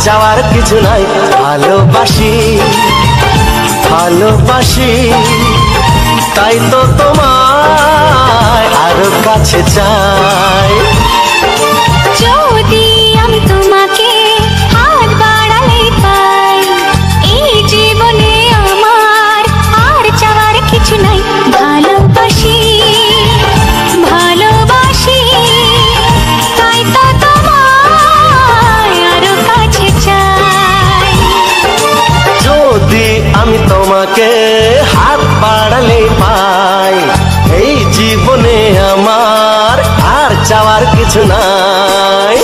চাওয়ার কিছু নাই। ভালোবাসি ভালোবাসি তাই তো তোমায় আরো কাছে চাই। যদি আমি তোমাকে হাত বাড়ালে পাই, এই জীবনে আমার আর চাওয়ার কিছু নাই। ভালোবাসি ভালোবাসি তাই তো তোমায় আরো কাছে চাই। যদি আমি তোমাকে হাত বাড়ালে পাই, এই জীবনে আমার আর চাওয়ার কিছু নাই।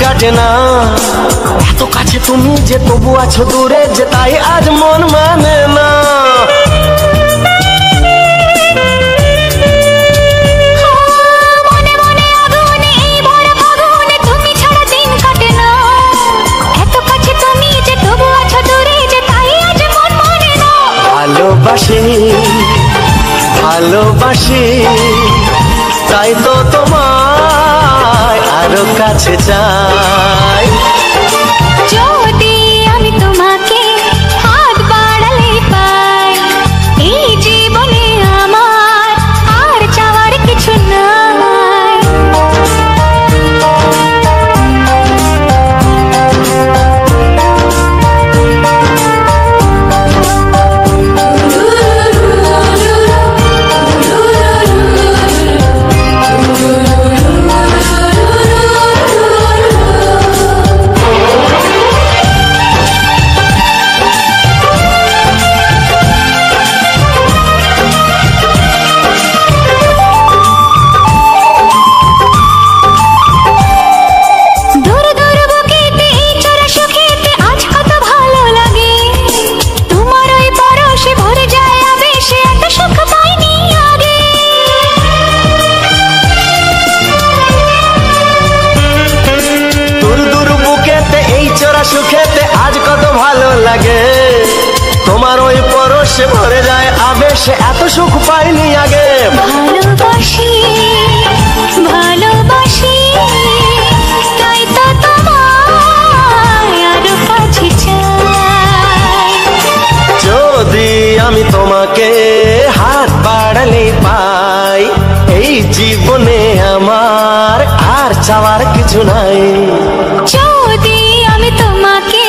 কাটে না এত কাছে তুমি যে তবু আছো দূরে, যে তাই আজ মন মানে না। ভালোবাসি ভালোবাসি তাই তো তোমায় আরো কাছে চাই। যদি লাগে তোমার ওই পরশে ভরে যায় আবেশে এত সুখ পাইনি আগে ভালোবাসি ভালোবাসি তাই তো তোমায় আরো কাছে চাই যদি আমি তোমাকে হাত বাড়ালে পাই এই জীবনে আমার আর চাওয়ার কিছু নাই যদি আমি তোমাকে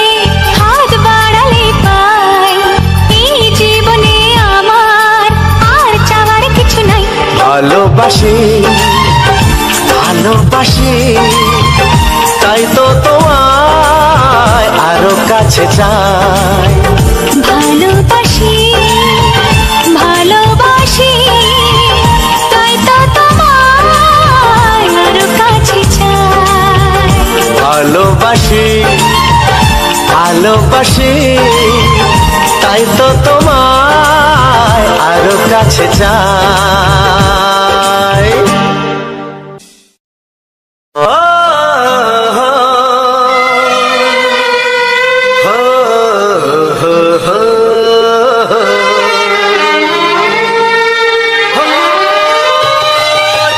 হাত বাড়ালে পাই এই জীবনে আমার আর চাওয়ার কিছু নাই ভালোবাসি ভালোবাসি তাই তো তোমায় আরো কাছে চাই ভালোবাসি ভালোবাসি তাই তো তোমায় আরো কাছে চাই ভালোবাসি ভালোবাসি তাই তো তোমায় আরো কাছে চাই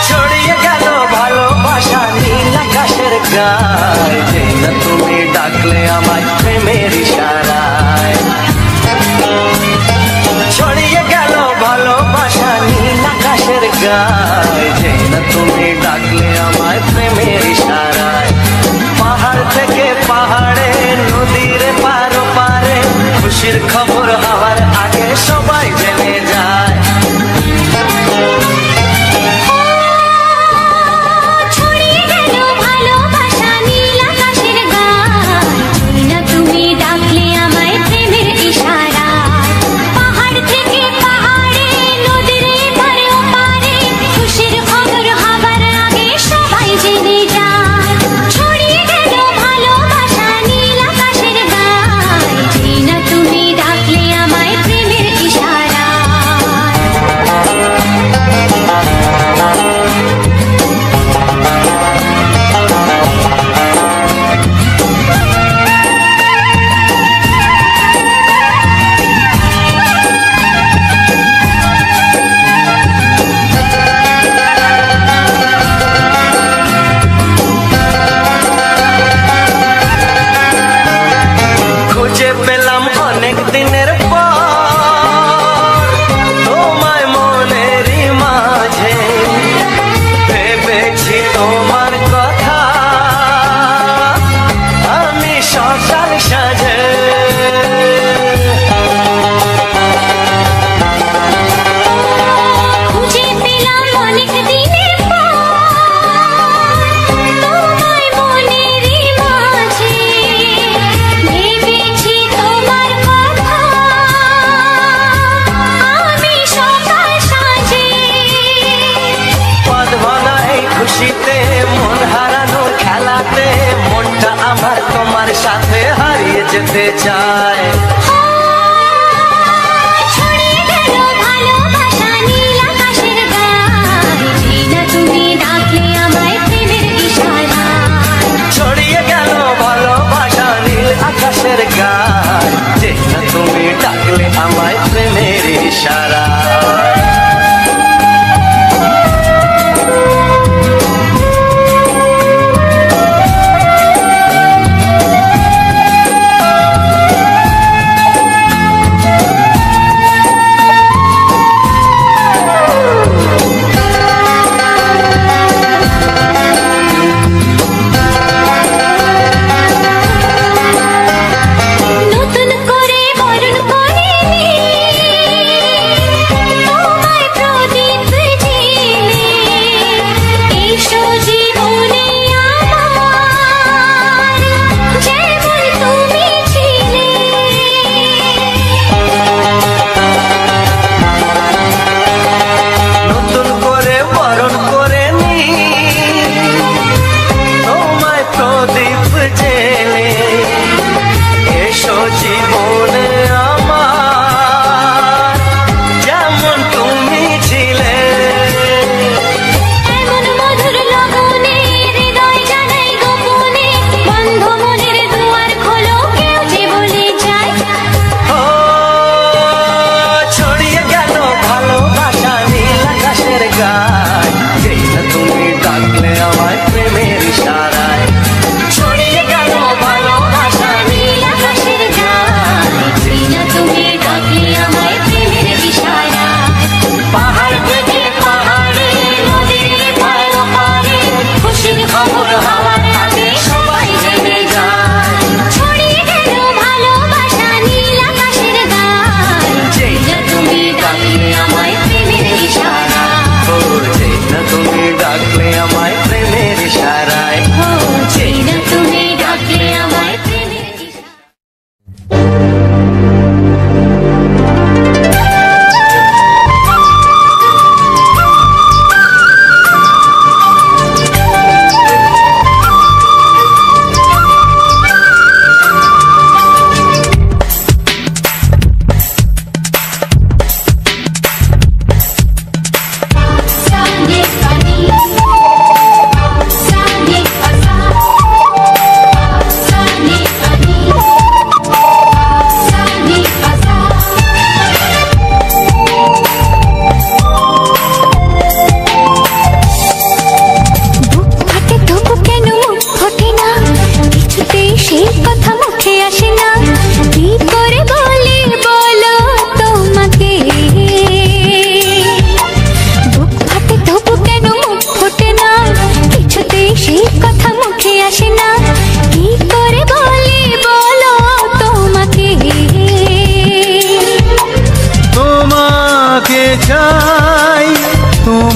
ছড়িয়ে গেল ভালোবাসা নীল আকাশের গায়ে যেই না তুমি ডাকলে আমায় প্রেমের ইশারায় ছড়িয়ে গেল ভালোবাসা নীল আকাশের গায়ে যেই না তুমি ডাকলে আমায় প্রেমের ইশারায় পাহাড় থেকে পাহাড়ে নদীর পারো পারে খুশির খবর হওয়ার আগে সবাই জেনে যায় ছড়িয়ে গেল ভালোবাসা নীল আকাশের গায়ে যেই না তুমি ডাকলে আমায় প্রেমের ইশারায় পাহাড় থেকে পাহাড়ে নদীর পারে ওপারে খুশির খবর হবার আগে সবাই জেনে যায় ছড়িয়ে গেল ভালোবাসা নীল আকাশের গায়ে যেই না তুমি ডাকলে আমায় প্রেমের ইশারায় খুঁজে পেলাম অনেক দিনের পর তোমায় মনেরই মাঝে ভেবেছি তোমার কথা আমি সকাল সাজে খুঁজে পেলাম অনেক দিনের পর তোমায় মনেরই মাঝে ভেবেছি তোমার কথা আমি সকাল সাজে পদ ভাঙা এই খুশিতে মন হারানোর খেলাতে মনটা আমার তোমার সাথে হারিয়ে যেতে চায় ছড়িয়ে গেল ভালোবাসা নীল আকাশের গায়ে যেই না তুমি ডাকলে আমায় প্রেমের ইশারায় ছড়িয়ে গেল ভালোবাসা নীল আকাশের গায় যে না তুমি ডাকলে আমায় প্রেমের ইশারা নতুন করে বরণ করে নে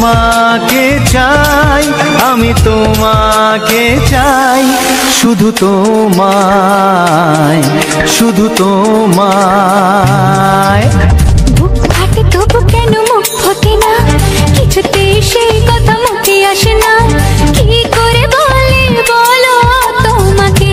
তোমাকে চাই, আমি তোমাকে চাই, শুধু তোমায়, শুধু তোমায়। বুক ফাটে তবু কেন মুখ ফোটে না, কিছুতে সেই কথা মুখে আসে না, কি করে বলে বলো তোমাকে।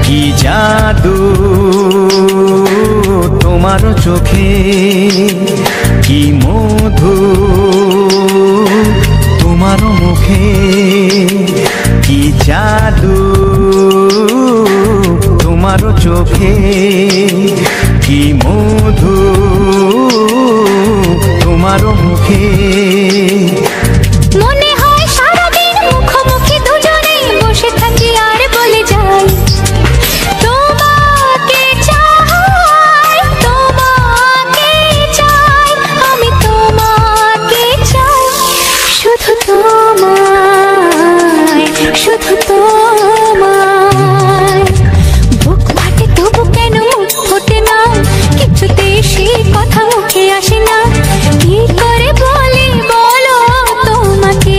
কি জাদু তোমার চোখে, কি মধু তোমার মুখে, কি জাদু তোমার চোখে, কি মধু তোমার মুখে। মনে হয় সারাদিন মুখোমুখি দুজনেই বসে থাকি আর বলে যাই, তোমাকে চাই, তোমাকে চাই, আমি তোমাকে চাই, শুধু তোমায়, শুধু তোমায়। বুক ফাটে তবু কেন মুখ ফোটে না, কিছুতে সেই কথা মুখে আসে না, কি করে বলে বলো তোমাকে।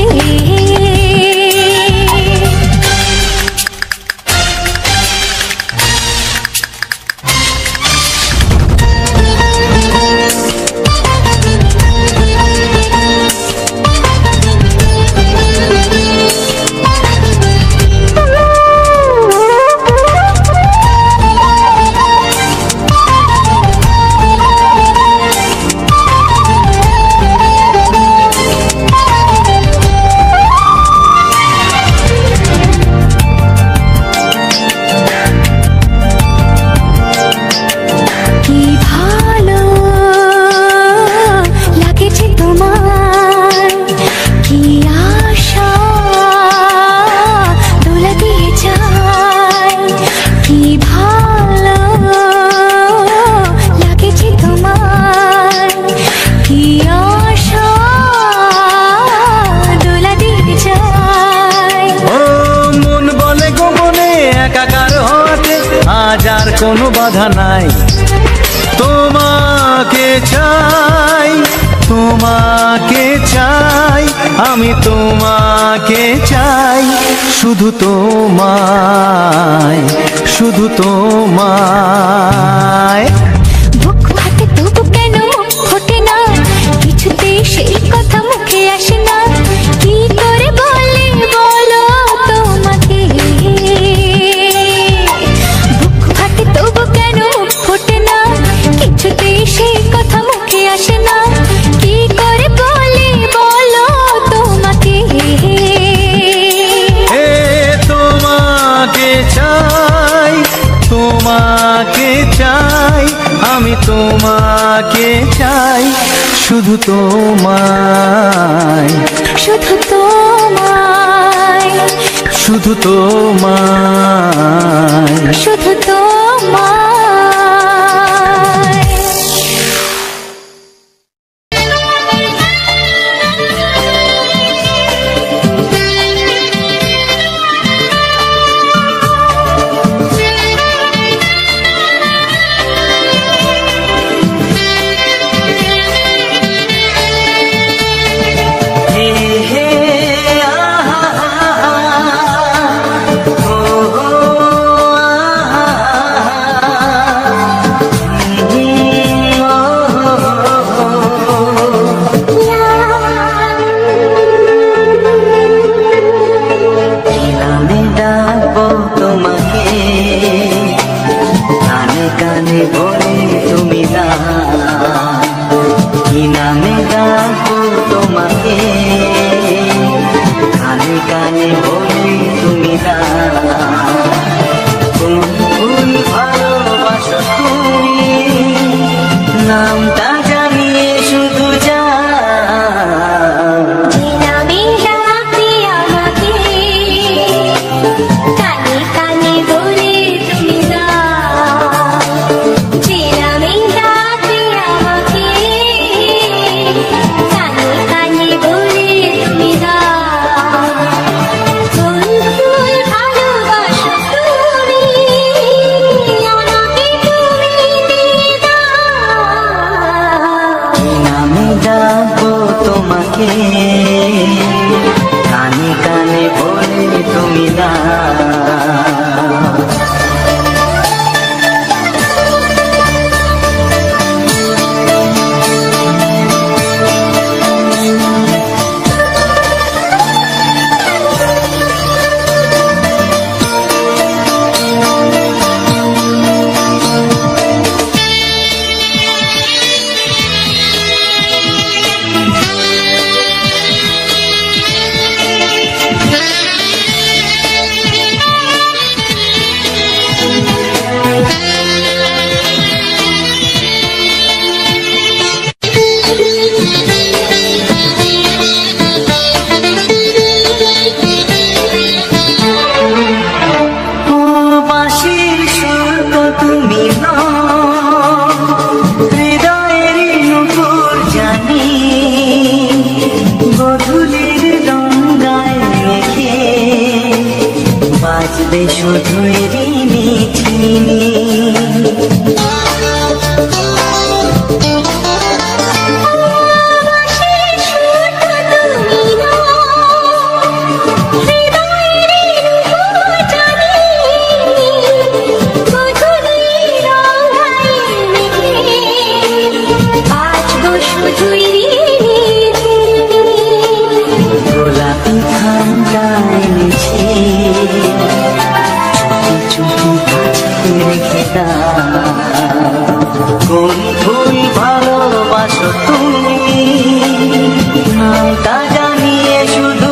কি ভালো লাগেছে তোমার, কি আশা দোলা দিয়ে যায়, কি ভালো লাগেছে তোমার, কি আশা দোলা দিয়ে যায়। ও মন বলে গোপনে একাকার হতে আজ আর কোনো বাধা নাই, তোমাকে চাই, তোমাকে চাই, আমি তোমাকে চাই, শুধু তোমায়, শুধু তোমায়। বুক ফাটে তবু কেন মুখ ফোটে না, কিছুতে সেই কথা মুখে আসে না, কি করে বলে বলো তোমাকে। বুক ফাটে তবু কেন মুখ ফোটে না, কিছুতে সেই কথা মুখে আসে না, কি করে বলে বলো তোমাকে। এ তোমাকে চাই, তোমাকে চাই, আমি তোমাকে চাই, শুধু তোমায়, শুধু তোমায়, শুধু তোমায়। শুধু তোমায়। তোমাকে কানে কানে বলে তুমি দাও। শুধুই মিছিনি গোলাপি খান্ডায় নিছে কোন ফুল ভালোবাসো তুমি নামটা জানিয়ে শুধু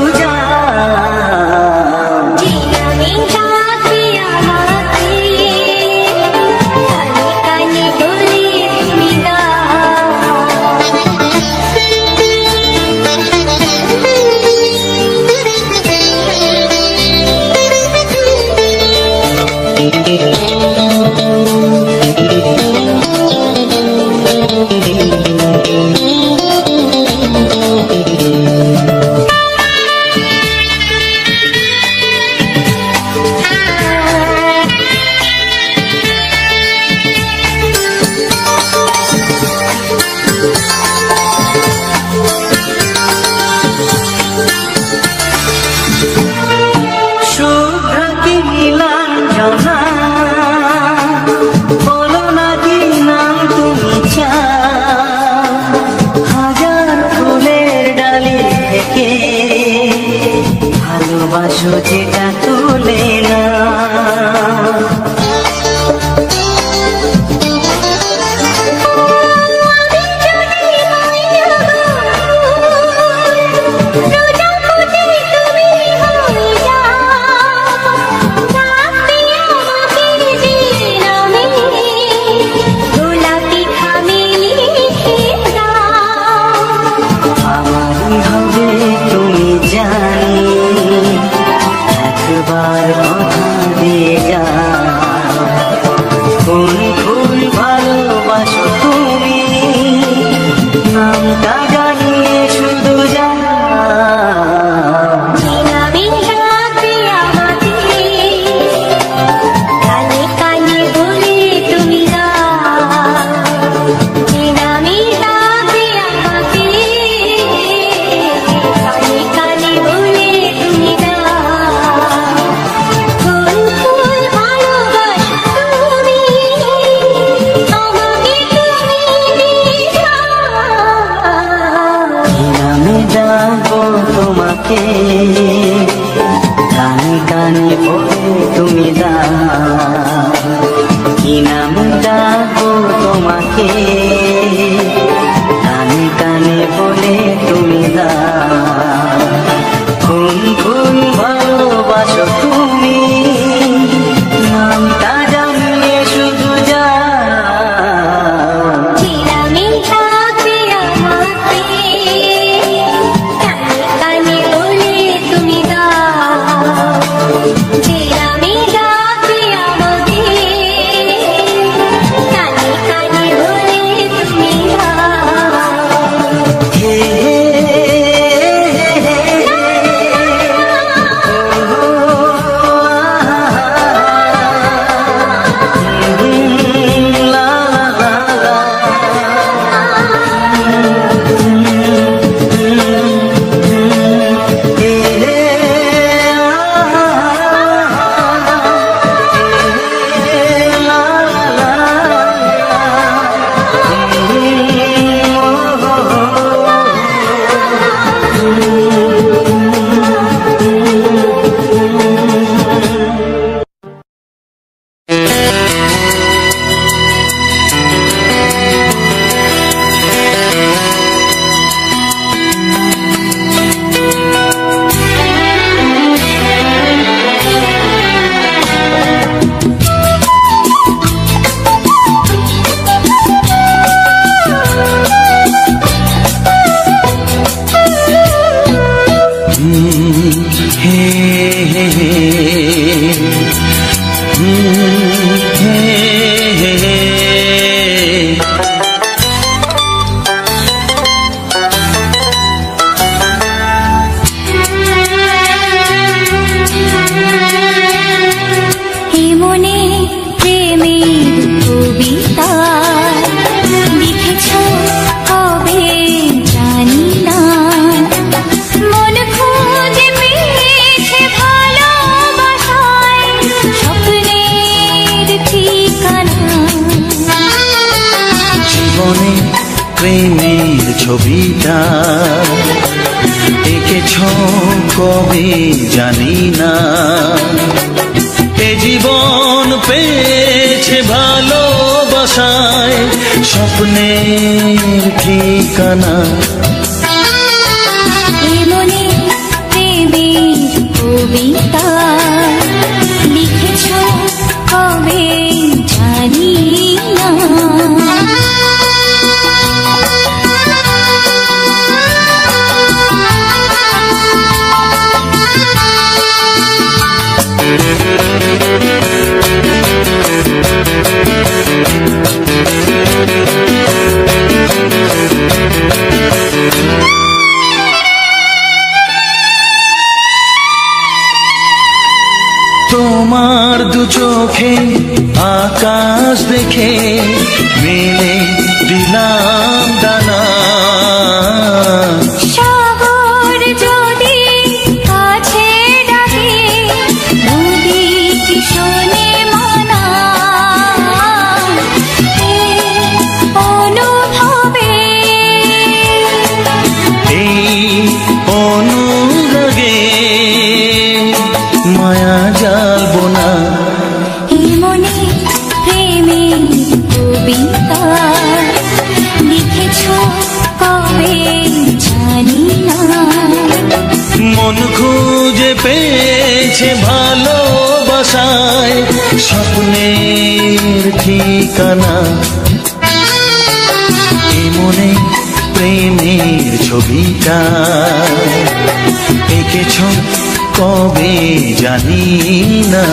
ভালোবাসো যেটা তুলে না তোমাকে কানে কানে বলে তুমি দাও কি নাম ডাকবো তোমাকে কানে কানে বলে তুমি দাও কোন কোন ভালোবাসো তুমি নামটা জানিয়ে শুধু কানে কানে বলে মনে প্রেমের ছবিটা এঁকেছ কবে জানি না। এ জীবন পেয়েছে ভালোবাসায় স্বপ্নের ঠিকানা। এ মনে প্রেমের কবিতা লিখেছ কবে জানি না। তোমার দু চোখে আকাশ দেখে মেলে দিলাম দানা। সাগর যদি কাছে ডাকে নদী কি শোনে মানা। এই অনুভবে এই অনুরাগে মায়া জ্বালবো না। এ মনে প্রেমের কবিতা লিখেছ কবে জানি না। মন খুঁজে পেয়েছে ভালোবাসায় স্বপ্নের ঠিকানা। এ মনে প্রেমের ছবিটা এঁকেছ কবে জানি না।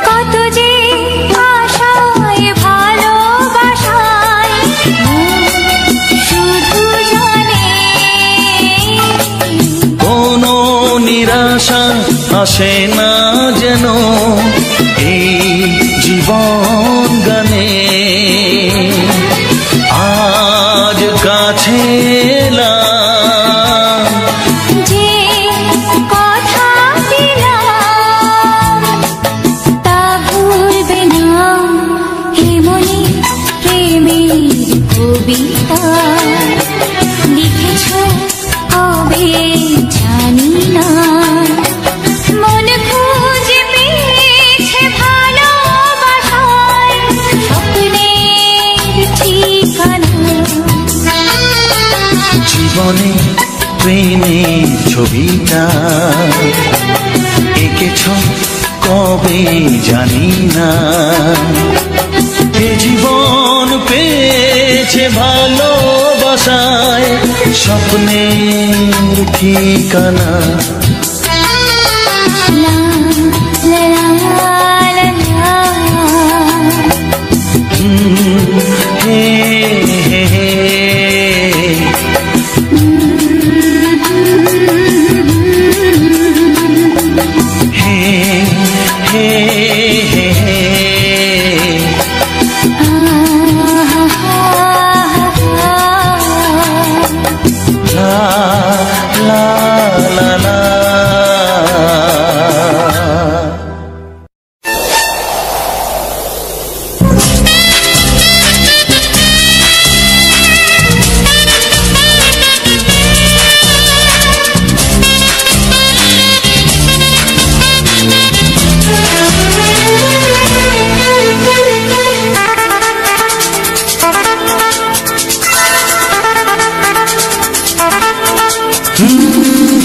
কত যে আশায় ভালোবাসায় শুধু জানে কোনো নিরাশা আসে না যেন এই জীবন গানে। আজ কাছে এলাম যে কথা দিলাম তা ভুলবে না। হে মনে প্রেমের কবিতা লিখেছ কবে জানি না। মন খুঁজে পেয়েছে ভালোবাসায় স্বপ্নের ঠিকানা। জীবনে প্রেমের ছবিটা এঁকেছ কবে জানি না। এ জীবন পেয়েছে ভালোবাসায় স্বপ্নের ঠিকানা। লা লা লা লা হে হে হে হে হে হে হে লা লা লা লা।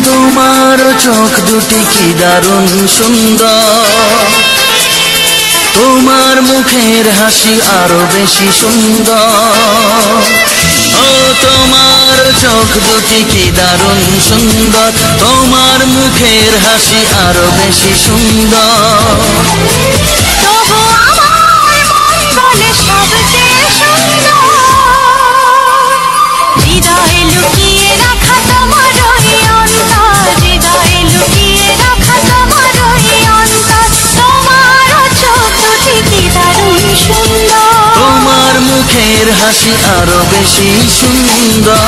তোমার চোখ দুটি কি দারুণ সুন্দর, তোমার মুখের হাসি আরো বেশি সুন্দর। ও তোমার চোখ দুটি কি দারুণ সুন্দর, তোমার মুখের হাসি আরো বেশি সুন্দর। তবু আমার মন বলে সবচেয়ে সুন্দর, হৃদয়ে লুকিয়ে রাখা তোমার ওই অন্তর, হৃদয়ে লুকিয়ে রাখা তোমার ওই অন্তর। তোমার চোখ দুটি কি দারুণ সুন্দর, তোমার মুখের হাসি আরো বেশি সুন্দর।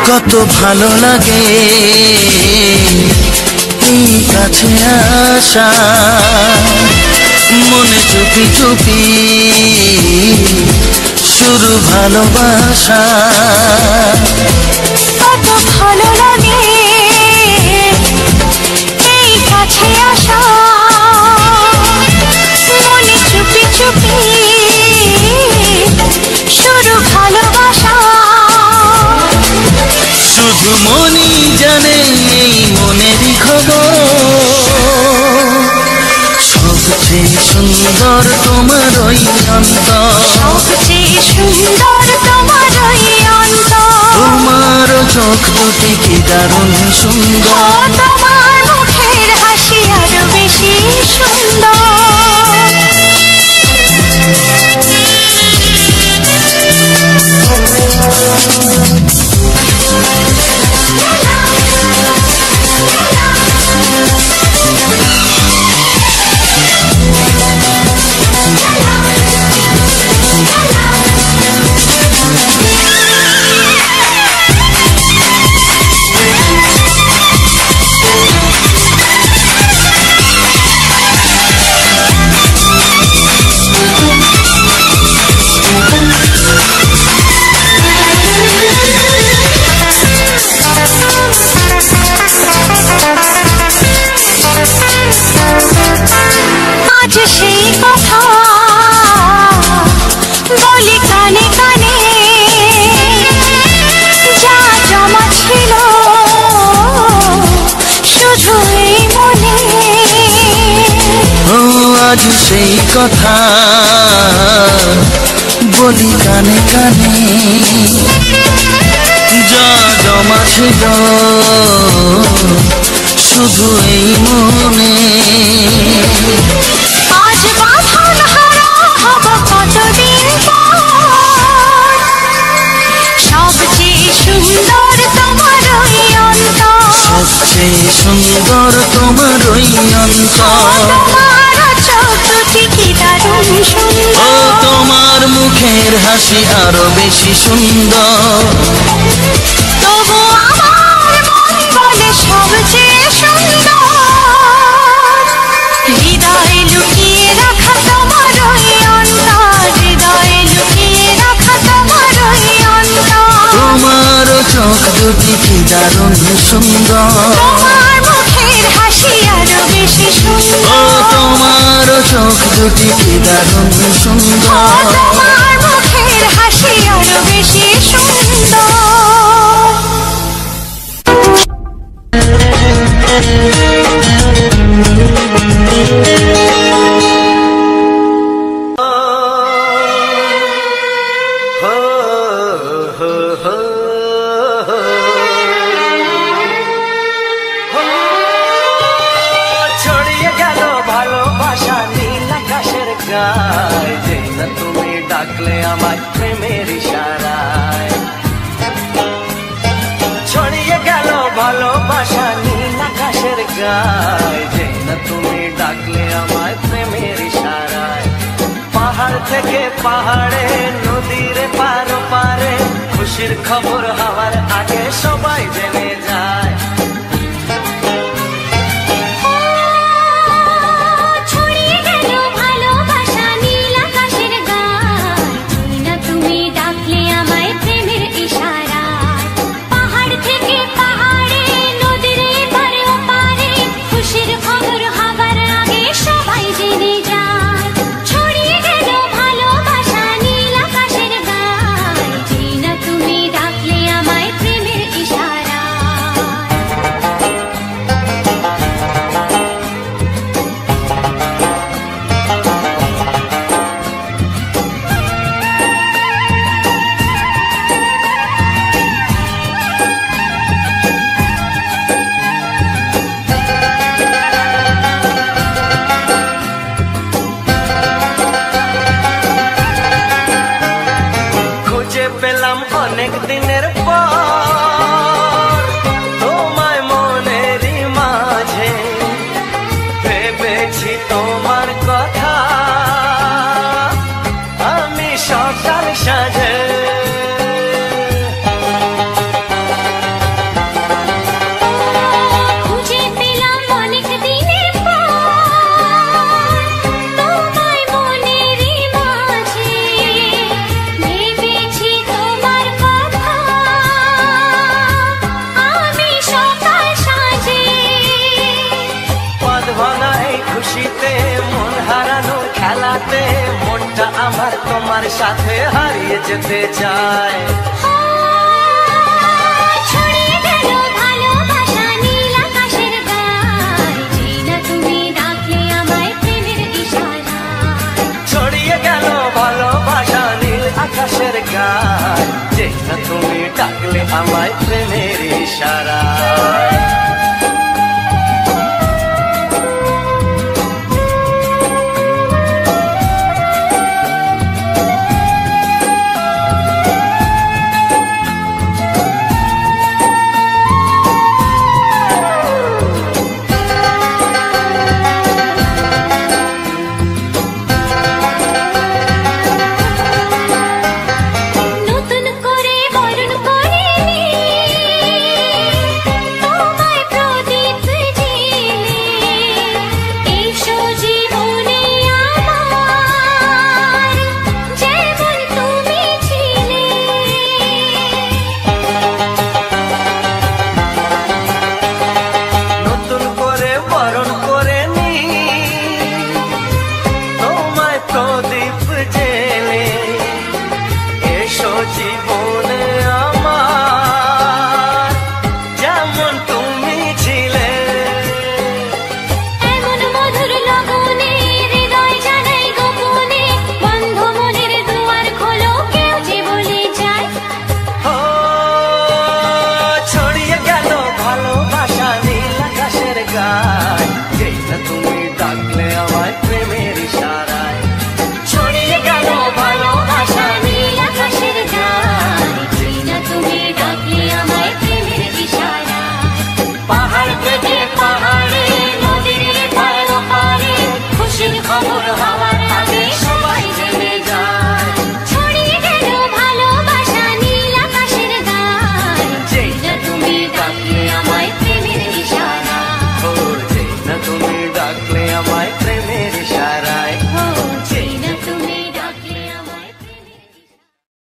কত ভালো লাগে এই কাছে আসা, মনে চুপি চুপি শুরু ভালোবাসা। কত ভালো লাগে এই কাছে আসা, মনে চুপি চুপি শুরু ভালোবাসা। শুধু মনই জানে এই মনেরই খবর, সবচেয়ে সুন্দর তোমার ওই অন্তর, সবচেয়ে সুন্দর তোমার ওই অন্তর। তোমার চোখ দুটি কি দারুণ সুন্দর, তোমার মুখের হাসি আরো বেশি সুন্দর। আজ সেই কথা বলি কানে কানে, যা জমা ছিল শুধু এই মনে। ও আজ সেই কথা বলি কানে কানে, যা জমা ছিল শুধু এই মনে। আজ বাঁধন হারা হব কতদিন পর, সবচেয়ে সুন্দর তোমার ওই অন্তর, সবচেয়ে সুন্দর তোমার ওই অন্তর। তোমার চোখ দুটি কি দারুণ ও সুন্দর, তোমার মুখের হাসি আরো বেশি সুন্দর। তবু আমার মন বলে সবচেয়ে সুন্দর, হৃদয়ে লুকিয়ে রাখা তোমার ওই অন্তর, হৃদয়ে লুকিয়ে রাখা তোমার ওই অন্তর। তোমার চোখ দুটি কি দারুণ সুন্দর, তোমার মুখের হাসি আরো বেশি ও সুন্দর, তোমার চোখ দুটি কি দারুণ সুন্দর। তোমার মুখের হাসি আরো বেশি সুন্দর। ছড়িয়ে গেল ভালোবাসা নীল আকাশের গায়, যেই না তুমি ডাকলে আমার প্রেমের ইশারায়। ছড়িয়ে গেল ভালোবাসা নীল আকাশের গায়, যেই না তুমি ডাকলে আমার প্রেমের ইশারায়। পাহাড় থেকে পাহাড়ে, নদীর পার পারে, খুশি খুশির খবর হওয়ার আগে সবাই জেনে যায়। ছড়িয়ে গেল ভালোবাসা নীল আকাশের গায়ে, না তুমি ডাকলে আমায় প্রেমের ইশারায়। পাহাড় থেকে পাহাড়ে, নদীর এপারে ওপারে, খুশির খবর হবার আগে সবাই জেনে যায়। ছড়িয়ে গেল ভালোবাসা নীল আকাশের গায়ে, না তুমি ডাকলে আমায় প্রেমের ইশারায়। খুঁজে পেলাম অনেক দিনের পর তোমায় মনেরই মাঝে, ভেবেছি তোমার কথা আমি সকাল সাজে। খুঁজে পেলাম অনেক দিনের পর তোমায় মনেরই মাঝে, ভেবেছি তোমার কথা আমি সকাল সাজে। পদ ভাঙা এই খুশিতে, মন হারানোর খেলাতে, মনটা আমার তোমার সাথে হারিয়ে যেতে চায়। ছড়িয়ে গেল ভালোবাসা নীল আকাশের গায়ে, না তুমি ডাকলে আমায় প্রেমের ইশারায়। ছড়িয়ে গেল ভালোবাসা নীল আকাশের গায়, যে না তুমি ডাকলে আমায় প্রেমের ইশারায়। নতুন করে বরণ করে নি তোমায় প্রদীপ জেলে, এসো জীবনে আমার যেমন তুমি ছিলে। নতুন করে বরণ করে নি তোমায় প্রদীপ জেলে, এসো জীবনে আমার যেমন তুমি ছিলে। এমন মধুর লগনে হৃদয় জানাই গোপনে, বন্ধ মনের দুয়ার খোলো কেউ যে বলে যায়। ও ছড়িয়ে গেল ভালোবাসা নীল আকাশের গায়, যেই না তুমি ডাকলে আমায় প্রেমের ইশারায়। ছড়িয়ে গেল ভালোবাসা নীল আকাশের গায়ে, না তুমি ডাকলে আমায় প্রেমের ইশারায়। পাহাড় থেকে পাহাড়ে, নদীর এপার ওপারে, খুশির খবর হওয়ার আগে সবাই জেনে যায়। ছড়িয়ে গেল ভালোবাসা নীল আকাশের গায়ে, যেই না তুমি ডাকলে আমায় প্রেমের ইশারায়। ও যেই না তুমি ডাকলে আমায় প্রেমের ইশারায়। ও যেই না তুমি ডাকলে আমায় প্রেমের ইশারায়।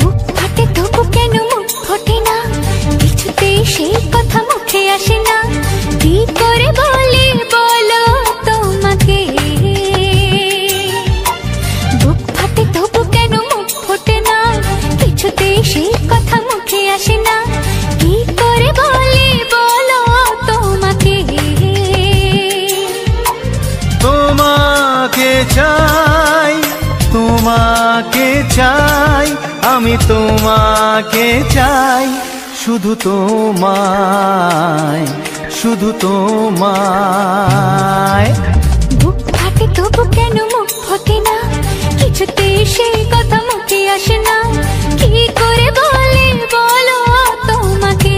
বুক ফাটে তবু কেন মুখ ফোটে না, কিছুতেই সেই কথা মুখে আসে না। কি করে বলি বলো তোমাকে, বুক ফাটে তবু কেন মুখ ফোটে না, কিছুতেই সেই কথা মুখে আসে না। কি করে বলি বলো তোমাকে, চাই, আমি তোমাকে চাই, শুধু তোমায়, শুধু তোমায়। বুক ফাটে তবু কেন মুখ ফোটে না, কিছুতে সেই কথা মুখে আসে না, কি করে বলে বলো তোমাকে।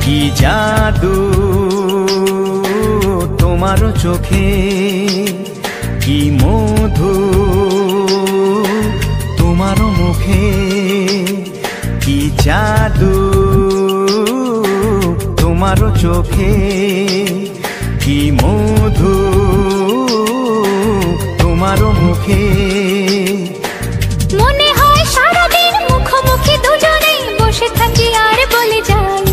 কি জাদু তোমার চোখে, কি মধু তোমার মুখে, কি জাদু তোমার চোখে, কি মধু তোমার মুখে। মনে হয় সারাদিন মুখোমুখি দুজনে বসে থাকি আর বলে যাই,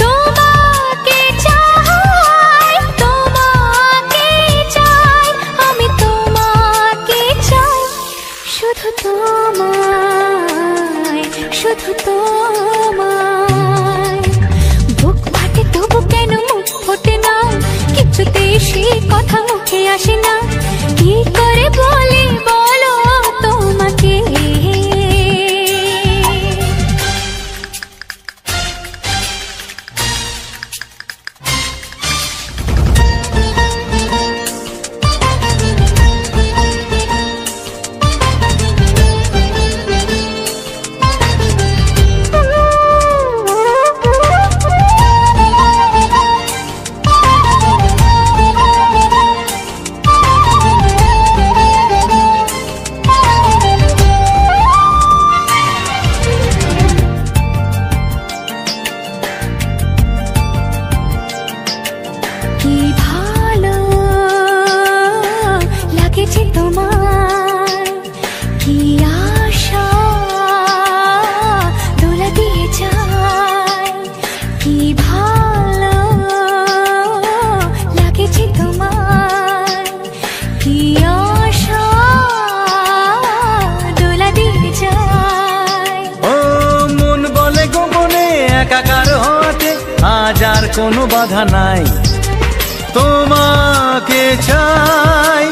তোমাকে চাই, তোমাকে চাই, আমি তোমাকে চাই, শুধু তোমায়, শুধু তোমায়। বুক ফাটে তবু কেন মুখ ফোটে না, কিছুতে সেই কথা মুখে আসে না, কি করে বলে বলো তোমাকে। কি ভালো লাগেছে তোমার, কি আশা দোলা দিয়ে যায়, কি ভালো লাগেছে তোমার, কি আশা দোলা দিয়ে যায়। ও মন বলে গোপনে একাকার হতে আজ আর কোনো বাধা নাই, তোমাকে চাই,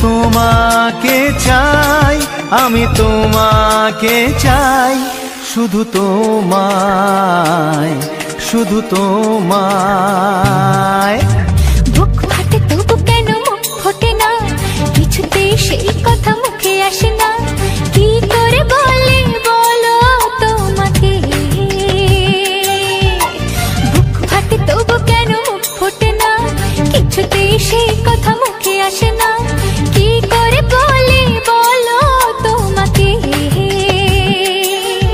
তোমাকে চাই, আমি তোমাকে চাই, শুধু তোমায়, শুধু তোমায়। বুক ফাটে তবু কেন মুখ ফোটে না, কিছুতে সেই কথা মুখে আসে না, কি করে বলে বলো তোমাকে। বুক ফাটে তবু কেন মুখ ফোটে না, কিছুতে সেই কথা মুখে আসে না, কি করে বলে বলো তোমাকে।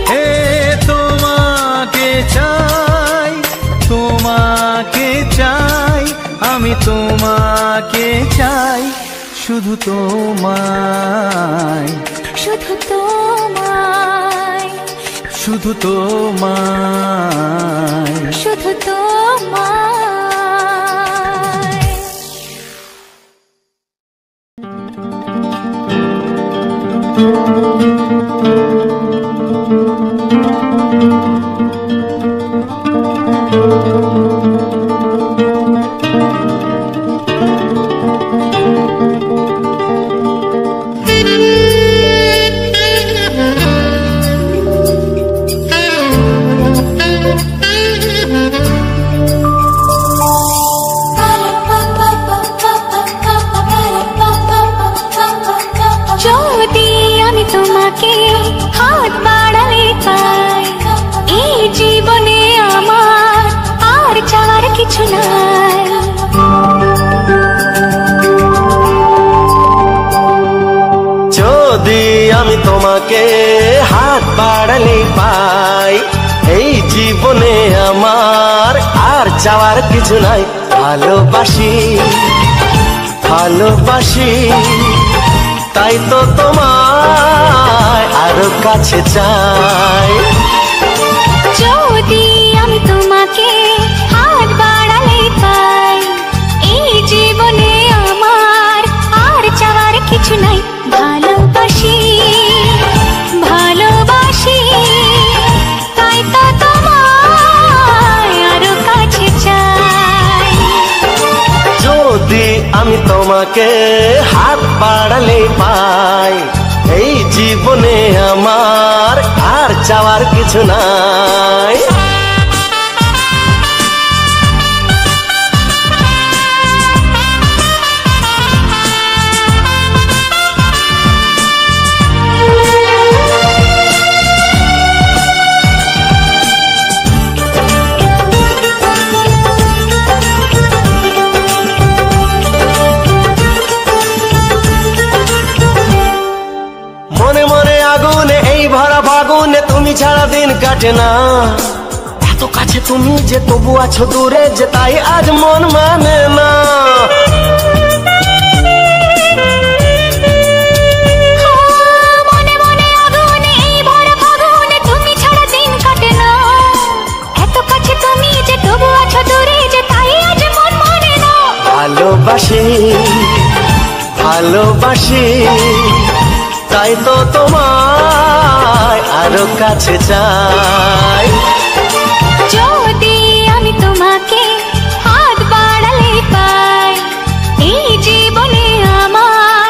হে তোমাকে চাই, তোমাকে চাই, আমি তোমাকে চাই, শুধু তোমায়, শুধু তোমায়, শুধু তোমায়। শুধু তোমায়। যদি আমি তোমাকে হাত বাড়ালে পাই, পাই, এই জীবনে আমার আর চাওয়ার কিছু নাই। ভালোবাসি ভালোবাসি তাই তো তোমায় আরো কাছে চাই। যদি আমি তোমাকে হাত বাড়ালে পাই, এই জীবনে আমার আর চাওয়ার কিছু নাই। ভালোবাসি ভালোবাসি তাই তো তোমায় আরো কাছে চাই। যদি আমি তোমাকে হাত বাড়ালে পাই, এই জীবনে আমার আর চাওয়ার কিছু নাই। মনে মনে আগুনে এই ভরা ফাগুনে তুমি ছাড়া দিন কাটে না। এত কাছে তুমি যে তবু আছো দূরে, যে তাই আজ মন মানে না। মনে মনে আগুনে এই ভরা ফাগুনে তুমি ছাড়া দিন কাটে না। এত কাছে তুমি যে তবু আছো দূরে, যে তাই আজ মন মানে না। ভালোবাসি ভালোবাসি তাই তো তোমায় আরো কাছে চাই। যদি আমি তোমাকে হাত বাড়ালে পাই, এই জীবনে আমার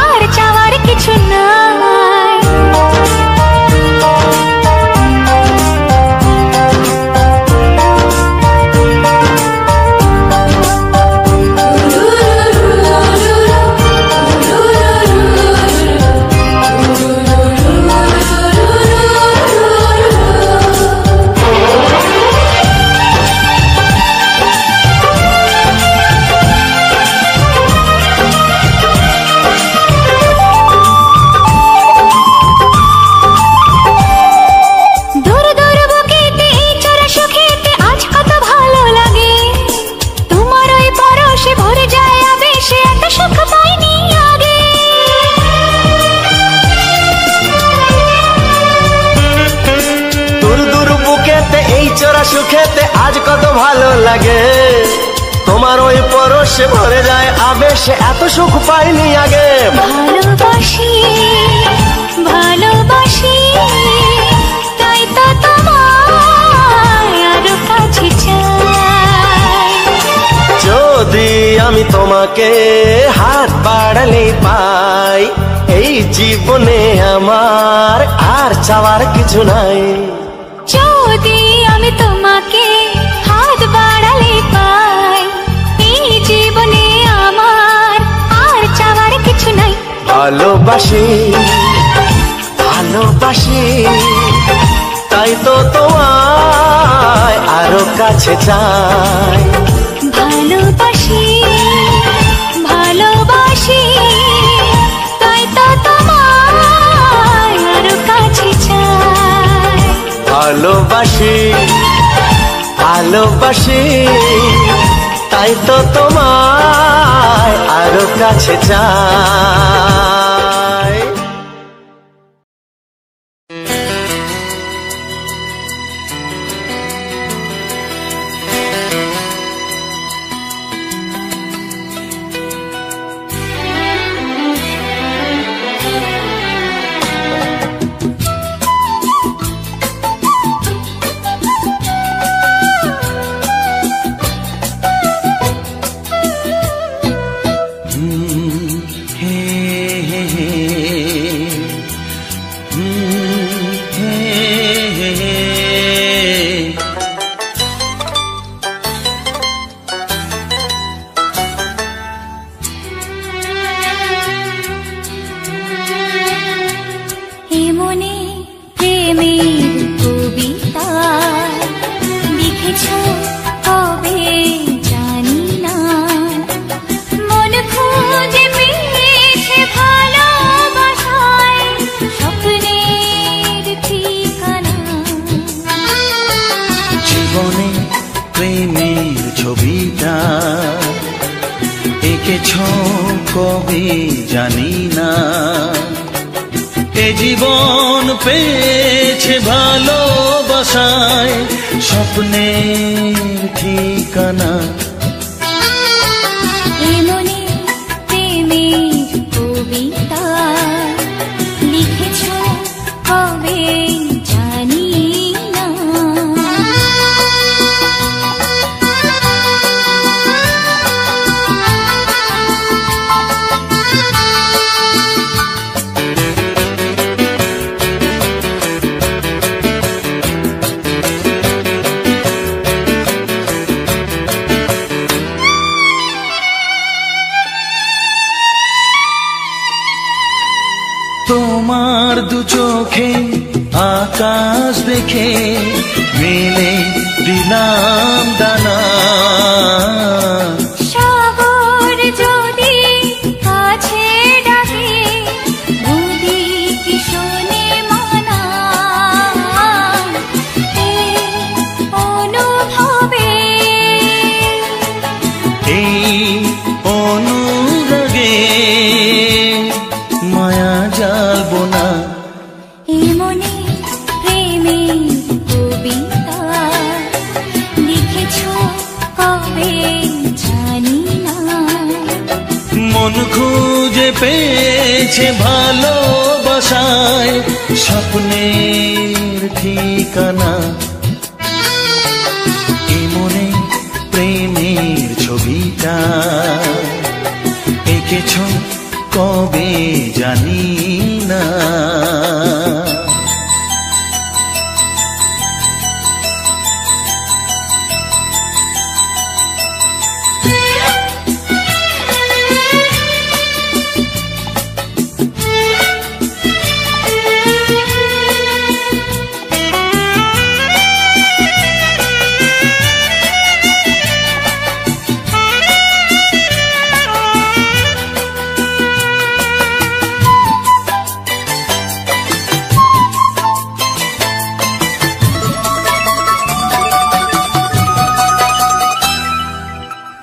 আর চাওয়ার কিছু নাই। সুখেতে আজ কত ভালো লাগে, তোমার ওই পরশে ভরে যায় আবেশে, এত সুখ পাইনি আগে। ভালোবাসি ভালোবাসি তাই তো তোমায় আরো কাছে চাই। যদি আমি তোমাকে হাত বাড়ালে পাই, এই জীবনে আমার আর চাওয়ার কিছু নাই। যদি আমি তোমাকে হাত বাড়ালে পাই, এই জীবনে আমার আর চাওয়ার কিছু নাই। ভালোবাসি ভালোবাসি তাই তো তোমায় আরো কাছে চাই। ভালোবাসি ভালোবাসি তাই তো তোমায় আরো কাছে চাই। ভালোবাসি ভালোবাসি তাই তো তোমায় আরো কাছে চাই। প্রেমের ছবিটা এঁকেছ কবে জানি না। এ জীবন পেয়েছে ভালোবাসায় স্বপ্নের ঠিকানা। এমনি প্রেমের কবিতা লিখেছ কবে জানি না। তোমার দু চোখে আকাশ দেখে মেলে দিলাম দানা। সাগর যদি কাছে ডাকে নদী কি শোনে মানা। এই অনুভবে এই অনুরাগে মায়া জ্বালবো না। এমনি প্রেমের কবিতা লিখেছ কবে জানি না। মন খুঁজে পেয়েছে ভালোবাসায় স্বপ্নের ঠিকানা। এমনে প্রেমের ছবিটা এঁকেছ কবে জানি না।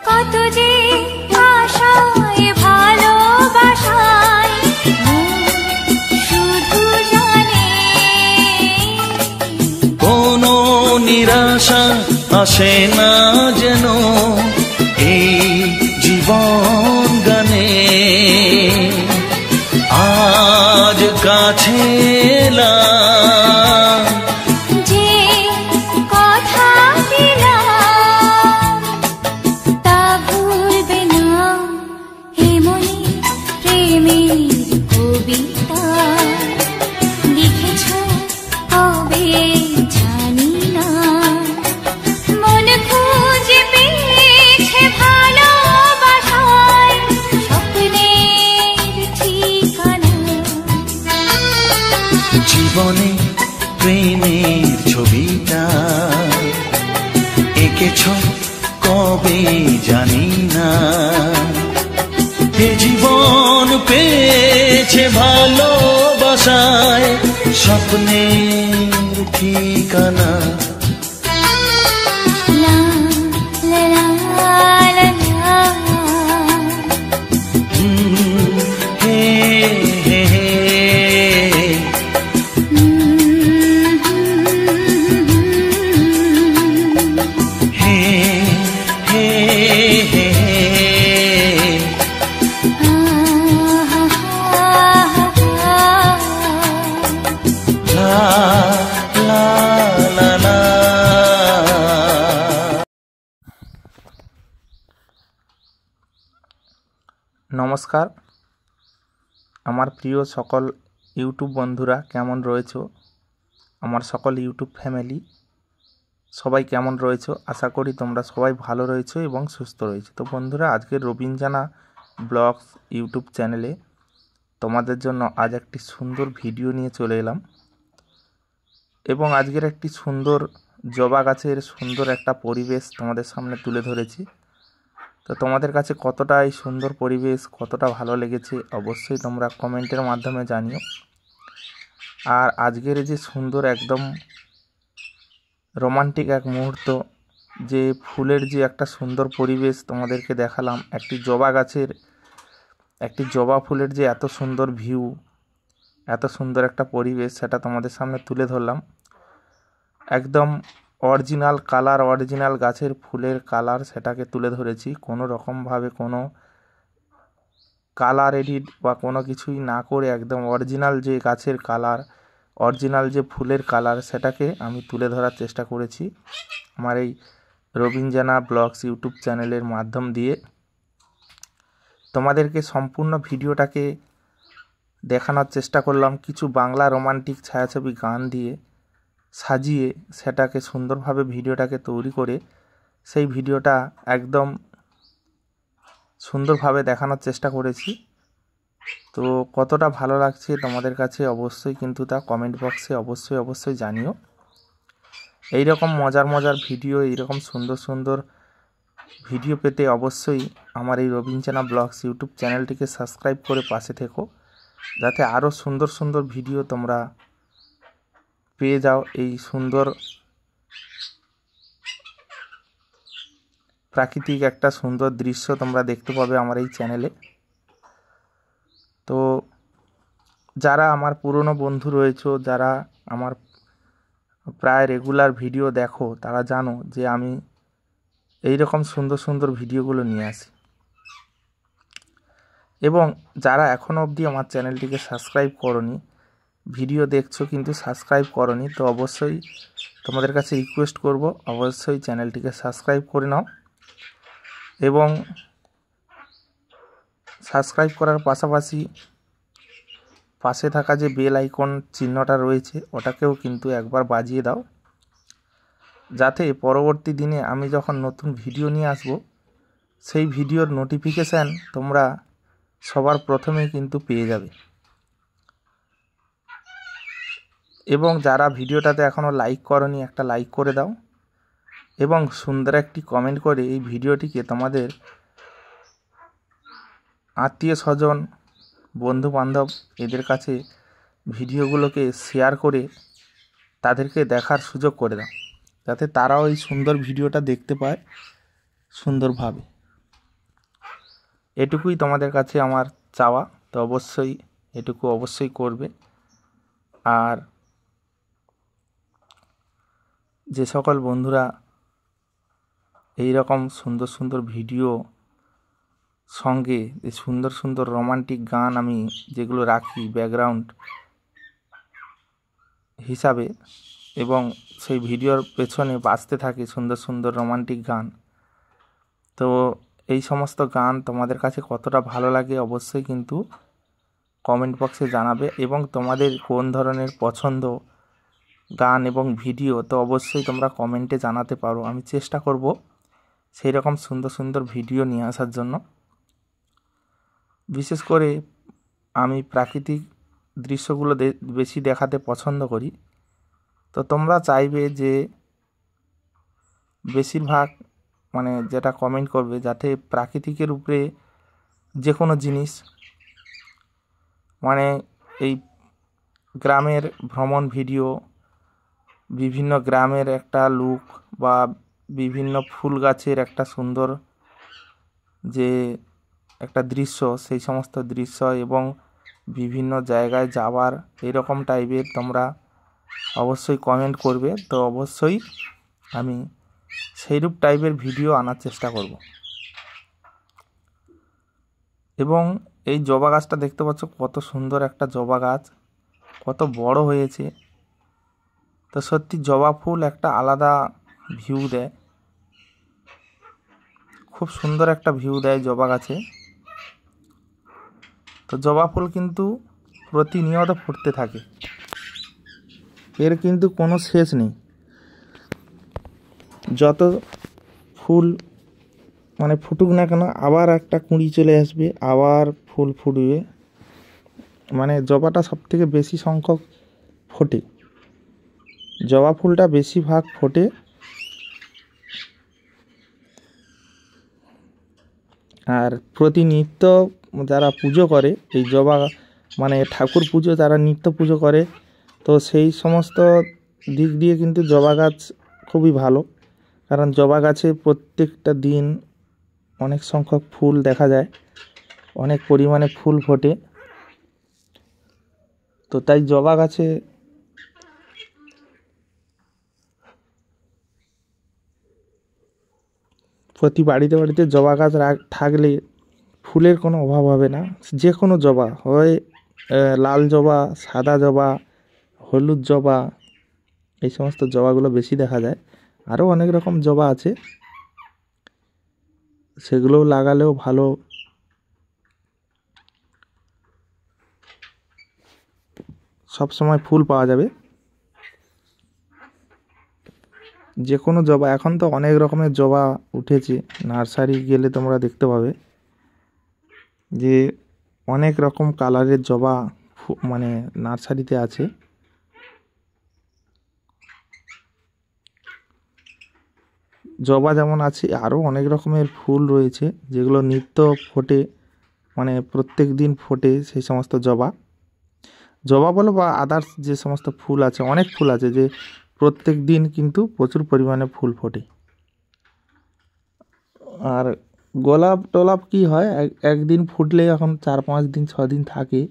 কত যে আশায় ভালোবাসায় মন শুধু জানে। কোনো নিরাশা আসে না যেন এই জীবন গানে। আজ কাছে এলাম যে কথা দিলাম তা ভুলবে না। এমনি প্রেমের কবিতা লিখেছ কবে জানি না। মন খুঁজে পেয়েছে ভালোবাসায় স্বপ্নের ঠিকানা। জীবনে প্রেমের ছবিটা এঁকেছ কবে জানি না। এ জীবন পেয়েছে ভালোবাসায় স্বপ্নের ঠিকানা। লা লা লা লা লা। হে হে হে হে হে হে লা লা লা লা। নমস্কার আমার প্রিয় সকল ইউটিউব বন্ধুরা, কেমন রয়েছো? আমার সকল ইউটিউব ফ্যামিলি সবাই কেমন রয়েছো? আশা করি তোমরা সবাই ভালো রয়েছো এবং সুস্থ রয়েছো। তো বন্ধুরা, আজকের রবীন্দ্রনা ব্লগস ইউটিউব চ্যানেলে তোমাদের জন্য আজ একটি সুন্দর ভিডিও নিয়ে চলে এলাম এবং আজকের একটি সুন্দর জবা গাছের সুন্দর একটা পরিবেশ তোমাদের সামনে তুলে ধরেছি। তো তোমাদের কাছে কতটা এই সুন্দর পরিবেশ কতটা ভালো লেগেছে অবশ্যই তোমরা কমেন্টের মাধ্যমে জানিও। আর আজকের এই যে সুন্দর একদম রোমান্টিক এক মুহূর্ত যে ফুলের যে একটা সুন্দর পরিবেশ তোমাদেরকে দেখালাম, একটি জবা গাছের, একটি জবা ফুলের যে এত সুন্দর ভিউ, এত সুন্দর একটা পরিবেশ, সেটা তোমাদের সামনে তুলে ধরলাম। একদম অরিজিনাল কালার, অরিজিনাল গাছের ফুলের কালার সেটাকে তুলে ধরেছি। কোনো রকমভাবে কোনো কালার এডিট বা কোনো কিছুই না করে একদম অরিজিনাল যে গাছের কালার, অরিজিনাল যে ফুলের কালার, সেটাকে আমি তুলে ধরার চেষ্টা করেছি আমার এই রবিন জানা ব্লগস ইউটিউব চ্যানেলের মাধ্যম দিয়ে। তোমাদেরকে সম্পূর্ণ ভিডিওটাকে দেখানোর চেষ্টা করলাম কিছু বাংলা রোমান্টিক ছায়াছবি গান দিয়ে সাজিয়ে, সেটাকে সুন্দরভাবে ভিডিওটাকে তৈরি করে সেই ভিডিওটা একদম সুন্দরভাবে দেখানোর চেষ্টা করেছি। তো কতটা ভালো লাগছে তোমাদের কাছে অবশ্যই কিন্তু তা কমেন্ট বক্সে অবশ্যই জানিও। এই রকম মজার মজার ভিডিও, এইরকম সুন্দর সুন্দর ভিডিও পেতে অবশ্যই আমার এই রবিন জানা ব্লগস ইউটিউব চ্যানেলটিকে সাবস্ক্রাইব করে পাশে থেকো, যাতে আরও সুন্দর সুন্দর ভিডিও তোমরা পেয়ে যাও। এই সুন্দর প্রাকৃতিক একটা সুন্দর দৃশ্য তোমরা দেখতে পাবে আমার এই চ্যানেলে। তো যারা আমার পুরনো বন্ধু রয়েছে, যারা আমার প্রায় রেগুলার ভিডিও দেখো, তারা জানো যে আমি এই রকম সুন্দর সুন্দর ভিডিওগুলো নিয়ে আসি। এবং যারা এখনও অবধি আমার চ্যানেলটিকে সাবস্ক্রাইব করনি, ভিডিও দেখছো কিন্তু সাবস্ক্রাইব করনি, তো অবশ্যই তোমাদের কাছে রিকোয়েস্ট করব, অবশ্যই চ্যানেলটিকে সাবস্ক্রাইব করে নাও। এবং সাবস্ক্রাইব করার পাশাপাশি পাশে থাকা যে বেল আইকন চিহ্নটা রয়েছে, ওটাকেও কিন্তু একবার বাজিয়ে দাও, যাতে পরবর্তী দিনে আমি যখন নতুন ভিডিও নিয়ে আসব, সেই ভিডিওর নোটিফিকেশান তোমরা সবার প্রথমেই কিন্তু পেয়ে যাবে। এবং যারা ভিডিওটাতে এখনও লাইক করনি, একটা লাইক করে দাও এবং সুন্দর একটি কমেন্ট করে এই ভিডিওটিকে তোমাদের আত্মীয় স্বজন, বন্ধু বান্ধব এদের কাছে ভিডিওগুলোকে শেয়ার করে তাদেরকে দেখার সুযোগ করে দাও, যাতে তারাও এই সুন্দর ভিডিওটা দেখতে পায় সুন্দরভাবে। এটুকুই তোমাদের কাছে আমার চাওয়া, তো অবশ্যই এটুকু অবশ্যই করবে। আর যে সকল বন্ধুরা এই রকম সুন্দর সুন্দর ভিডিও সঙ্গে এই সুন্দর সুন্দর রোমান্টিক গান আমি যেগুলো রাখি ব্যাকগ্রাউন্ড হিসাবে, এবং সেই ভিডিওর পেছনে বাজতে থাকে সুন্দর সুন্দর রোমান্টিক গান, তো এই সমস্ত গান তোমাদের কাছে কতটা ভালো লাগে অবশ্যই কিন্তু কমেন্ট বক্সে জানাবে। এবং তোমাদের কোন ধরনের পছন্দ গান এবং ভিডিও, তো অবশ্যই তোমরা কমেন্টে জানাতে পারো। আমি চেষ্টা করব সেই রকম সুন্দর সুন্দর ভিডিও নিয়ে আসার জন্য। বিশেষ করে আমি প্রাকৃতিক দৃশ্যগুলো বেশি দেখাতে পছন্দ করি, তো তোমরা চাইবে যে বেশিরভাগ মানে যেটা কমেন্ট করবে, যাতে প্রাকৃতিকের উপরে যে কোনো জিনিস, মানে এই গ্রামের ভ্রমণ ভিডিও, বিভিন্ন গ্রামের একটা লুক বা বিভিন্ন ফুল গাছের একটা সুন্দর যে একটা দৃশ্য, সেই সমস্ত দৃশ্য এবং বিভিন্ন জায়গায় যাওয়ার এরকম টাইপের তোমরা অবশ্যই কমেন্ট করবে, তো অবশ্যই আমি সেইরূপ টাইপের ভিডিও আনার চেষ্টা করব। এবং এই জবা গাছটা দেখতে পাচ্ছ, কত সুন্দর একটা জবা গাছ, কত বড় হয়েছে। তো সত্যি জবা ফুল একটা আলাদা ভিউ দেয়, খুব সুন্দর একটা ভিউ দেয় জবা গাছে। তো জবা ফুল কিন্তু প্রতিনিয়ত ফুটতে থাকে, এর কিন্তু কোনো শেষ নেই। যত ফুল মানে ফুটুক না কেন, আবার একটা কুঁড়ি চলে আসবে, আবার ফুল ফুটবে। মানে জবাটা সবথেকে বেশি সংখ্যক ফোটে, জবা ফুলটা বেশিরভাগ ফোটে। আর প্রতিনিত্য যারা পুজো করে এই জবা, মানে ঠাকুর পুজো যারা নিত্য পুজো করে, তো সেই সমস্ত দিক দিয়ে কিন্তু জবা গাছ খুবই ভালো। কারণ জবা গাছে প্রত্যেকটা দিন অনেক সংখ্যক ফুল দেখা যায়, অনেক পরিমাণে ফুল ফোটে। তো তাই জবা গাছে প্রতি বাড়িতে বাড়িতে জবা গাছ থাকলে ফুলের কোনো অভাব হবে না। যে কোনো জবা হয়, লাল জবা, সাদা জবা, হলুদ জবা, এই সমস্ত জবাগুলো বেশি দেখা যায়। আরও অনেক রকম জবা আছে, সেগুলোও লাগালেও ভালো সব সময় ফুল পাওয়া যাবে। যে কোনো জবা, এখন তো অনেক রকমের জবা উঠেছে, নার্সারি গেলে তোমরা দেখতে পাবে যে অনেক রকম কালারের জবা মানে নার্সারিতে আছে। জবা যেমন আছে, আরও অনেক রকমের ফুল রয়েছে যেগুলো নিত্য ফোটে, মানে প্রত্যেক দিন ফোটে। সেই সমস্ত জবা বলো বা আদার্স যে সমস্ত ফুল আছে, অনেক ফুল আছে যে প্রত্যেক দিন কিন্তু প্রচুর পরিমাণে ফুল ফোটে। আর গোলাপ টোলাপ কি হয়, একদিন ফুটলে এখন 4-5 দিন 6 দিন থাকে,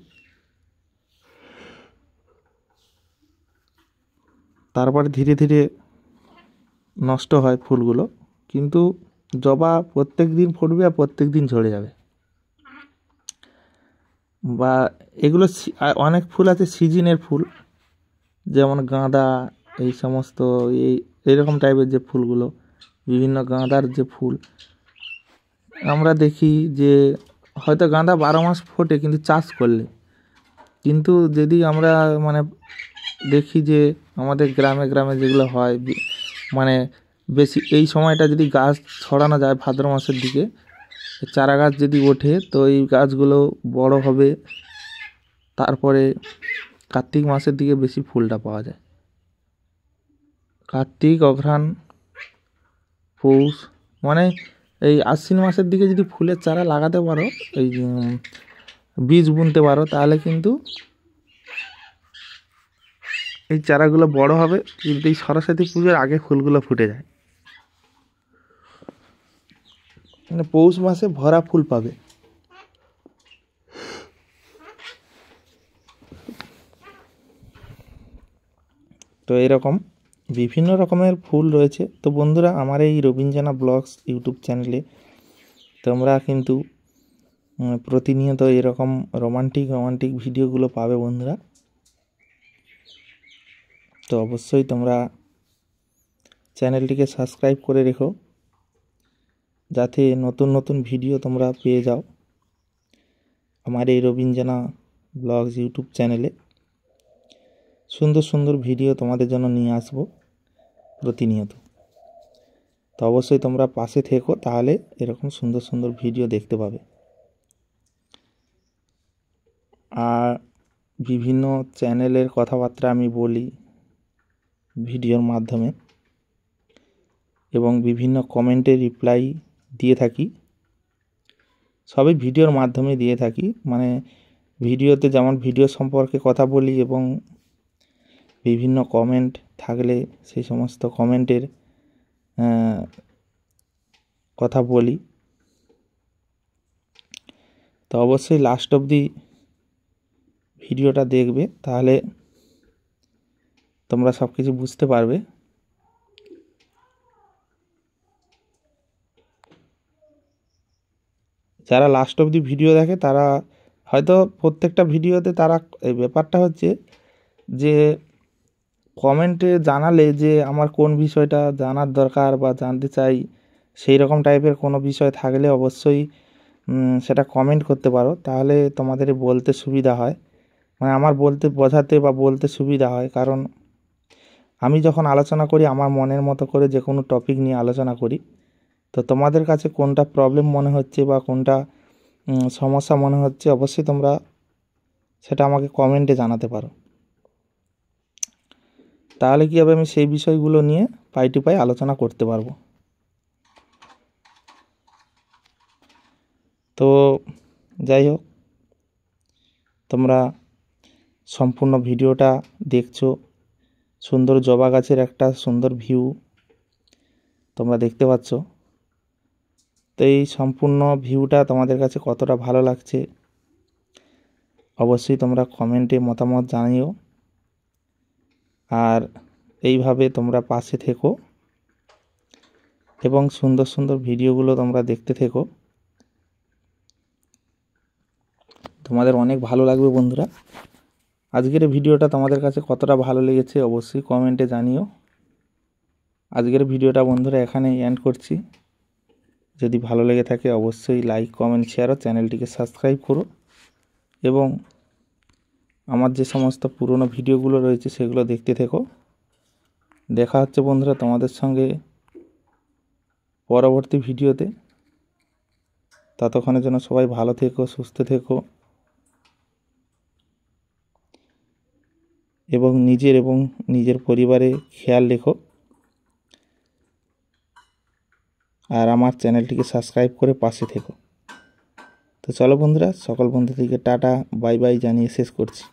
তারপরে ধীরে ধীরে নষ্ট হয় ফুলগুলো। কিন্তু জবা প্রত্যেক দিন ফুটবে আর প্রত্যেক দিন ঝরে যাবে। বা এগুলো অনেক ফুল আছে সিজনের ফুল, যেমন গাঁদা, এই সমস্ত এইরকম টাইপের যে ফুলগুলো, বিভিন্ন গাঁদার যে ফুল আমরা দেখি যে হয়তো গাঁদা 12 মাস ফোটে কিন্তু চাষ করলে। কিন্তু যদি আমরা মানে দেখি যে আমাদের গ্রামে গ্রামে যেগুলো হয়, মানে বেশি এই সময়টা যদি গাছ ছড়ানো যায় ভাদ্র মাসের দিকে, চারা গাছ যদি ওঠে তো এই গাছগুলো বড় হবে, তারপরে কার্তিক মাসের দিকে বেশি ফুলটা পাওয়া যায়। কার্তিক, অঘ্রাণ, পৌষ, মানে এই আশ্বিন মাসের দিকে যদি ফুলের চারা লাগাতে পারো, এই বীজ বুনতে পারো, তাহলে কিন্তু এই চারাগুলো বড় হবে। কিন্তু এই সরস্বতী পুজোর আগে ফুলগুলো ফুটে যায়, মানে পৌষ মাসে ভরা ফুল পাবে। তো এরকম বিভিন্ন রকমের ফুল রয়েছে। তো বন্ধুরা, আমার এই রবীন্দ্রনাথ ব্লগস ইউটিউব চ্যানেলে তোমরা কিন্তু প্রতিনিয়ত এরকম রোমান্টিক ভিডিওগুলো পাবে বন্ধুরা। তো অবশ্যই তোমরা চ্যানেলটিকে সাবস্ক্রাইব করে রেখো, যাতে নতুন নতুন ভিডিও তোমরা পেয়ে যাও আমার এই রবীন্দ্রনাথ ব্লগস ইউটিউব চ্যানেলে। সুন্দর সুন্দর ভিডিও তোমাদের জন্য নিয়ে আসবো প্রতিনিয়ত। তো অবশ্যই তোমরা পাশে থেকো, তাহলে এরকম সুন্দর সুন্দর ভিডিও দেখতে পাবে। আর বিভিন্ন চ্যানেলের কথাবার্তা আমি বলি ভিডিওর মাধ্যমে, এবং বিভিন্ন কমেন্টে রিপ্লাই দিয়ে থাকি, সবই ভিডিওর মাধ্যমে দিয়ে থাকি। মানে ভিডিওতে যেমন ভিডিও সম্পর্কে কথা বলি, এবং বিভিন্ন কমেন্ট থাকলে সেই সমস্ত কমেন্টের কথা বলি। তো অবশ্যই লাস্ট অবধি ভিডিওটা দেখবে, তাহলে তোমরা সব কিছু বুঝতে পারবে। যারা লাস্ট অবধি ভিডিও দেখে তারা হয়তো প্রত্যেকটা ভিডিওতে তারা, এই ব্যাপারটা হচ্ছে যে কমেন্টে জানালে যে আমার কোন বিষয়টা জানার দরকার বা জানতে চাই, সেই রকম টাইপের কোনো বিষয় থাকলে অবশ্যই সেটা কমেন্ট করতে পারো, তাহলে তোমাদের বলতে সুবিধা হয়। মানে আমার বোঝাতে বা বলতে সুবিধা হয়। কারণ আমি যখন আলোচনা করি আমার মনের মতো করে যে কোনো টপিক নিয়ে আলোচনা করি, তো তোমাদের কাছে কোনটা প্রবলেম মনে হচ্ছে বা কোনটা সমস্যা মনে হচ্ছে, অবশ্যই তোমরা সেটা আমাকে কমেন্টে জানাতে পারো। তাহলে কী হবে, আমি সেই বিষয়গুলো নিয়ে পাই টু পাই আলোচনা করতে পারবো। তো যাই হোক, তোমরা সম্পূর্ণ ভিডিওটা দেখছো, সুন্দর জবা গাছের একটা সুন্দর ভিউ তোমরা দেখতে পাচ্ছ। তো এই সম্পূর্ণ ভিউটা তোমাদের কাছে কতটা ভালো লাগছে অবশ্যই তোমরা কমেন্টে মতামত জানিও। আর এইভাবে তোমরা পাশে থেকো এবং সুন্দর সুন্দর ভিডিওগুলো তোমরা দেখতে থেকো। তোমাদের অনেক ভালো লাগবে বন্ধুরা। আজকের ভিডিওটা তোমাদের কাছে কতটা ভালো লেগেছে অবশ্যই কমেন্টে জানিও। আজকের ভিডিওটা বন্ধুরা এখানেই এন্ড করছি। যদি ভালো লেগে থাকে অবশ্যই লাইক কমেন্ট শেয়ার ও চ্যানেলটিকে সাবস্ক্রাইব করো এবং আমার যে সমস্ত পুরনো ভিডিওগুলো রয়েছে সেগুলো দেখতে থেকো। দেখা হচ্ছে বন্ধুরা তোমাদের সঙ্গে পরবর্তী ভিডিওতে। ততক্ষণের জন্য সবাই ভালো থেকো, সুস্থ থেকো এবং নিজের পরিবারে খেয়াল রেখো। আর আমার চ্যানেলটিকে সাবস্ক্রাইব করে পাশে থেকো। তো চলো বন্ধুরা, সকল বন্ধুদেরকে টাটা বাই বাই জানিয়ে শেষ করছি।